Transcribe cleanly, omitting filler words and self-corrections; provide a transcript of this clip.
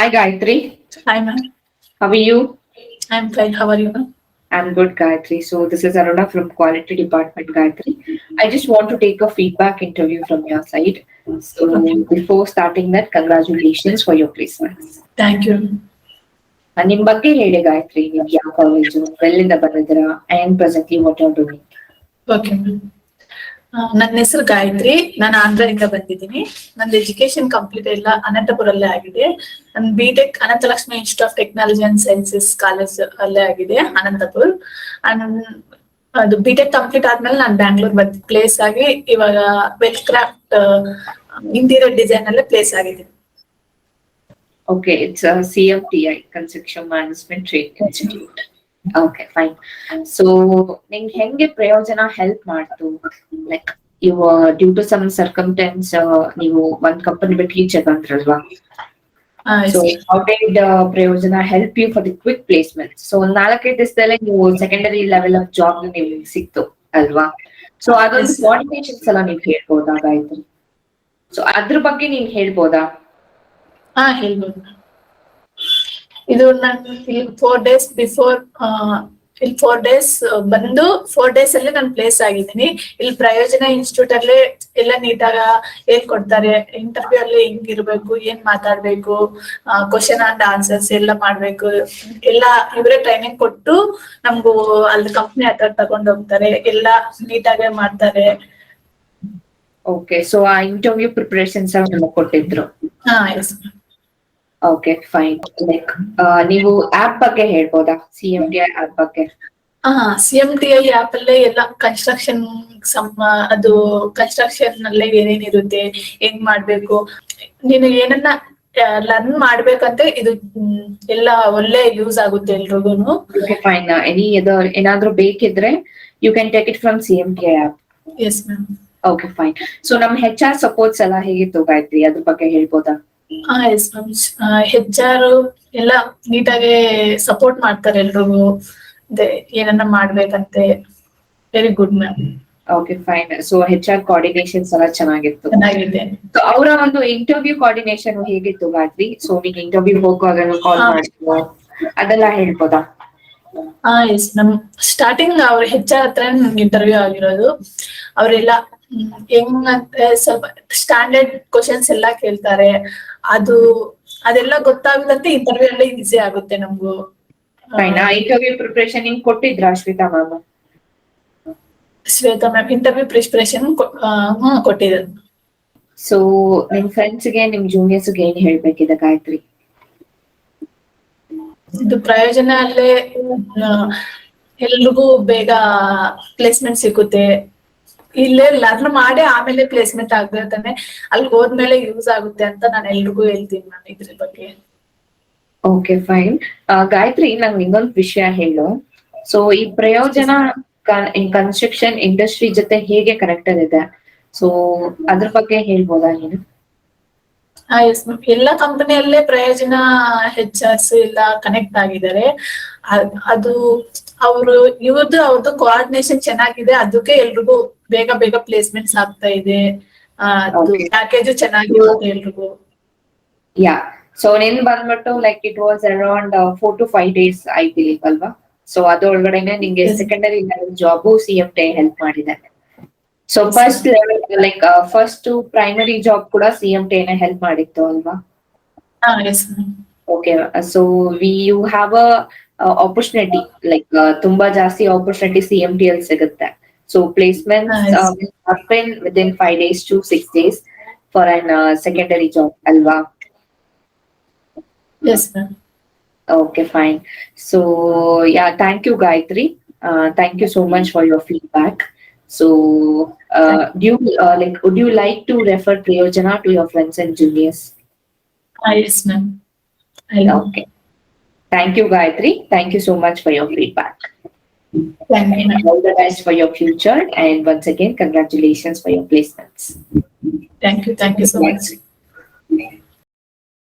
Hi Gayatri, Hi, ma'am. how are you? I'm fine. How are you, ma'am? I'm good, Gayatri. So this is Aruna from Quality Department, Gayatri. I just want to take a feedback interview from your side. Okay. So before starting that, congratulations for your placements. Thank you. ನಿಮ್ ಬಗ್ಗೆ ಹೇಳಿ ಗಾಯತ್ರಿ, ನೀವು ಯಾವ college, ಎಲ್ಲಿಂದ ಬಂದಿದ್ದೀರಾ, and presently what you're doing. Okay, ma'am. ನನ್ನ ಹೆಸರು ಗಾಯತ್ರಿ. ನಾನು ಆಂಧ್ರದಿಂದ ಬಂದಿದ್ದೀನಿ. ನಂದು ಎಜುಕೇಶನ್ ಕಂಪ್ಲೀಟ್ ಎಲ್ಲ ಅನಂತಪುರಲ್ಲೇ ಆಗಿದೆ. ನನ್ನ BTech Ananthalakshmi institute of technology and sciences college ಅಲ್ಲೇ ಆಗಿದೆ, ಅನಂತಪುರ್. ಅದು ಬಿಟೆಕ್ ಕಂಪ್ಲೀಟ್ ಆದ್ಮೇಲೆ ನಾನು ಬ್ಯಾಂಗ್ಳೂರ್ ಬಂದು ಪ್ಲೇಸ್ ಆಗಿ ಇವಾಗ ವೆಲ್ ಕ್ರಾಫ್ಟ್ ಇಂಟೀರಿಯರ್ ಡಿಸೈನ್ ಅಲ್ಲೇ ಪ್ಲೇಸ್ ಆಗಿದ್ದೀನಿ. Okay, it's a CMTI, Construction Management Training Institute. Okay, fine. So, ನಿಂಗೆ ಹೆಂಗೆ ಪ್ರಯೋಜನ ಹೆಲ್ಪ್ ಮಾಡ್ತು? Like, due to some circumstance, ನೀವು ಒಂದ್ ಕಂಪನಿ ಬಿಟ್ಟು ಈಚೆ ಬಂದ್ರಲ್ವಾ? So, how did ಪ್ರಯೋಜನ help you for the quick placement? So, 4-5 ದಿವಸದಲ್ಲೇ ನೀವು ಸೆಕೆಂಡರಿ ಲೆವೆಲ್ ಆಫ್ ಜಾಬ್ ನಿಮ್ಗೆ ಸಿಕ್ತು ಅಲ್ವಾ? ಸೊ ಅದೊಂದು ಕೋಆರ್ಡಿನೇಷನ್ಸ್ ಎಲ್ಲ ನೀವು ಹೇಳ್ಬೋದಾ ಗಾಯತ್ರಿ? ಸೊ ಅದ್ರ ಬಗ್ಗೆ ನೀನ್ ಹೇಳ್ಬೋದಾ? ಹೇಳ್ಬೋದು. ಇದು ನಾನು ಇಲ್ಲಿ 4 days ಬಿಫೋರ್ ಇಲ್ಲಿ 4 days ಬಂದು 4 days ಅಲ್ಲಿ ನಾನು ಪ್ಲೇಸ್ ಆಗಿದ್ದೀನಿ. ಇಲ್ಲಿ ಪ್ರಯೋಜನ ಇನ್ಸ್ಟಿಟ್ಯೂಟ್ ಅಲ್ಲೇ ಎಲ್ಲ ನೀಟಾಗ ಹೇಳ್ಕೊಡ್ತಾರೆ. ಇಂಟರ್ವ್ಯೂ ಅಲ್ಲಿ ಹೆಂಗಿರ್ಬೇಕು, ಏನ್ ಮಾತಾಡ್ಬೇಕು, ಕ್ವಶನ್ ಅಂಡ್ ಆನ್ಸರ್ಸ್ ಎಲ್ಲ ಮಾಡ್ಬೇಕು, ಎಲ್ಲ ಇವರೇ ಟ್ರೈನಿಂಗ್ ಕೊಟ್ಟು ನಮ್ಗೂ ಅಲ್ಲಿ ಕಂಪ್ನಿ ಹತ್ರ ತಗೊಂಡ್ ಹೋಗ್ತಾರೆ, ಎಲ್ಲ ನೀಟಾಗೆ ಮಾಡ್ತಾರೆ. ಓಕೆ, ಸೊ ಆ ಇಂಟರ್ವ್ಯೂ ಪ್ರಿಪರೇಷನ್ಸ್ ನಿಮಗೆ ಕೊಟ್ಟಿದ್ರು? ಎಸ್. Okay, fine. ಲೈಕ್ ನೀವು ಆಪ್ ಬಗ್ಗೆ ಹೇಳ್ಬೋದಾ, CMTI ಆಪ್ ಬಗ್ಗೆ? CMTI ಆಪ್ ಅಲ್ಲೇ ಎಲ್ಲ ಕನ್ಸ್ಟ್ರಕ್ಷನ್ ಅದು ಕನ್ಸ್ಟ್ರಕ್ಷನ್ ಅಲ್ಲೇ ಏನೇನಿರುತ್ತೆ, ಹೆಂಗ್ ಮಾಡ್ಬೇಕು, ನೀನು ಏನನ್ನ ಲರ್ನ್ ಮಾಡ್ಬೇಕಂತ ಇದು ಎಲ್ಲ ಒಳ್ಳೆ ಯೂಸ್ ಆಗುತ್ತೆ ಎಲ್ರಿಗೂನು. ಫೈನ್. ಏನಾದ್ರೂ ಬೇಕಿದ್ರೆ you can take it from CMTI app. Yes ma'am. Okay, fine. So ನಮ್ HR ಸಪೋರ್ಟ್ಸ್ ಎಲ್ಲ ಹೇಗಿತ್ತು ಗಾಯತ್ರಿ, ಅದ್ರ ಬಗ್ಗೆ ಹೇಳ್ಬೋದಾ? Yes ma'am. HR ಎಲ್ಲ ನೀಟಾಗಿ ಸಪೋರ್ಟ್ ಮಾಡ್ತಾರೆ ಎಲ್ರಿಗೂ, ಏನನ್ನ ಮಾಡ್ಬೇಕಂತೆ. Very good ma'am. Okay, fine. So HR coordinations ಎಲ್ಲ ಚೆನ್ನಾಗಿತ್ತು? ಚೆನ್ನಾಗಿದೆ. ಸೊ ಅವರ ಒಂದು ಇಂಟರ್ವ್ಯೂ ಕೋಆರ್ಡಿನೇಷನ್ ಹೇಗಿತ್ತು ಗಾಯತ್ರಿ? ಸೊ ನೀವು ಇಂಟರ್ವ್ಯೂ ಹೋಗುವಾಗ ಕಾಲ್ ಮಾಡಿದ್ರು, ಅದೆಲ್ಲ ಹೇಳ್ಬೋದಾ? ಎಸ್ ನಮ್ ಸ್ಟಾರ್ಟಿಂಗ್ ಅವ್ರ HR ಹತ್ರ ನಮ್ಗೆ ಇಂಟರ್ವ್ಯೂ ಆಗಿರೋದು. ಅವರೆಲ್ಲ ಹೆಂಗಂದ್ರೆ ಸ್ವಲ್ಪ ಸ್ಟ್ಯಾಂಡರ್ಡ್ ಕ್ವಶನ್ಸ್ ಎಲ್ಲ ಕೇಳ್ತಾರೆ. ಅದೆಲ್ಲ ಗೊತ್ತಾಗುದಂತೆ ಇಂಟರ್ವ್ಯೂ ಎಲ್ಲ ಈಸಿ ಆಗುತ್ತೆ ನಮ್ಗೂ. ಇಂಟರ್ವ್ಯೂ ಪ್ರಿಪರೇಷನ್ ನಿಮ್ಗೆ ಕೊಟ್ಟಿದ್ರ Shweta ma'am? Shweta ma'am interview preparation ಕೊಟ್ಟಿದ್ರು. ಸೊ ನಿಮ್ ಫ್ರೆಂಡ್ಸ್ಗೆ, ನಿಮ್ ಜೂನಿಯರ್ಸ್ಗೆ ಏನ್ ಹೇಳ್ಬೇಕಿದೆ ಗಾಯತ್ರಿ? ಇದು ಪ್ರಯೋಜನ ಅಲ್ಲೇ ಎಲ್ರಿಗೂ ಬೇಗ ಪ್ಲೇಸ್ಮೆಂಟ್ ಸಿಗುತ್ತೆ. ಇಲ್ಲೇ ಲರ್ನ್ ಮಾಡಿ ಆಮೇಲೆ ಪ್ಲೇಸ್ಮೆಂಟ್ ಆಗ್ತಾನೆ, ಅಲ್ಲಿ ಹೋದ್ಮೇಲೆ ಯೂಸ್ ಆಗುತ್ತೆ ಅಂತ ನಾನು ಎಲ್ರಿಗೂ ಹೇಳ್ತೀನಿ ನಾನು ಇದ್ರ ಬಗ್ಗೆ. Okay, fine. ಗಾಯತ್ರಿ, ನಂಗೆ ಇನ್ನೊಂದು ವಿಷಯ ಹೇಳು. ಸೊ ಈ ಪ್ರಯೋಜನ ಕನ್ಸ್ಟ್ರಕ್ಷನ್ ಇಂಡಸ್ಟ್ರಿ ಜೊತೆ ಹೇಗೆ ಕನೆಕ್ಟೆಡ್ ಇದೆ? ಸೊ ಅದ್ರ ಬಗ್ಗೆ ಹೇಳ್ಬೋದಾ ನೀನು? Yes ma'am. ಎಲ್ಲ ಕಂಪನಿಯಲ್ಲೇ ಪ್ರಯೋಜನ HRs ಎಲ್ಲ ಕನೆಕ್ಟ್ ಆಗಿದ್ದಾರೆ. ಅದು ಅವ್ರದ್ದು ಕೋಆರ್ಡಿನೇಷನ್ ಚೆನ್ನಾಗಿದೆ, ಅದಕ್ಕೆ ಎಲ್ರಿಗೂ ಬೇಗ ಬೇಗ ಪ್ಲೇಸ್ಮೆಂಟ್ಸ್ ಆಗ್ತಾ ಇದೆ. ಪ್ಯಾಕೇಜು ಚೆನ್ನಾಗಿರುತ್ತೆ ಎಲ್ರಿಗೂ. ಯಾ, ಸೊ ನಿನ್ ಬಂದ್ಬಿಟ್ಟು like it was around 4 to 5 days I believe ಅಲ್ವಾ? ಸೊ ಅದರೊಳಗಡೆನೆ ನಿಂಗೆ secondary level job CMTI help ಮಾಡಿದೆ. So first level like first primary job ಕೂಡ CMTI ಹೆಲ್ಪ್ ಮಾಡಿತ್ತು ಅಲ್ವಾ? Okay, so you have opportunity, like ತುಂಬಾ ಜಾಸ್ತಿ ಆಪರ್ಚುನಿಟಿ CMTI ಅಲ್ಲಿ ಸಿಗುತ್ತೆ. So placements happen within 5 days to 6 days for an secondary job ಅಲ್ವಾ? Yes ma'am. Okay, fine. So yeah, thank you Gayathri. Thank you so much for your feedback. So would you like to refer Prayojana to your friends and juniors? Yes ma'am. Okay. Thank you Gayathri. Thank you so much for your feedback. Thank you. All the best for your future, and once again congratulations for your placements. Thank you so much.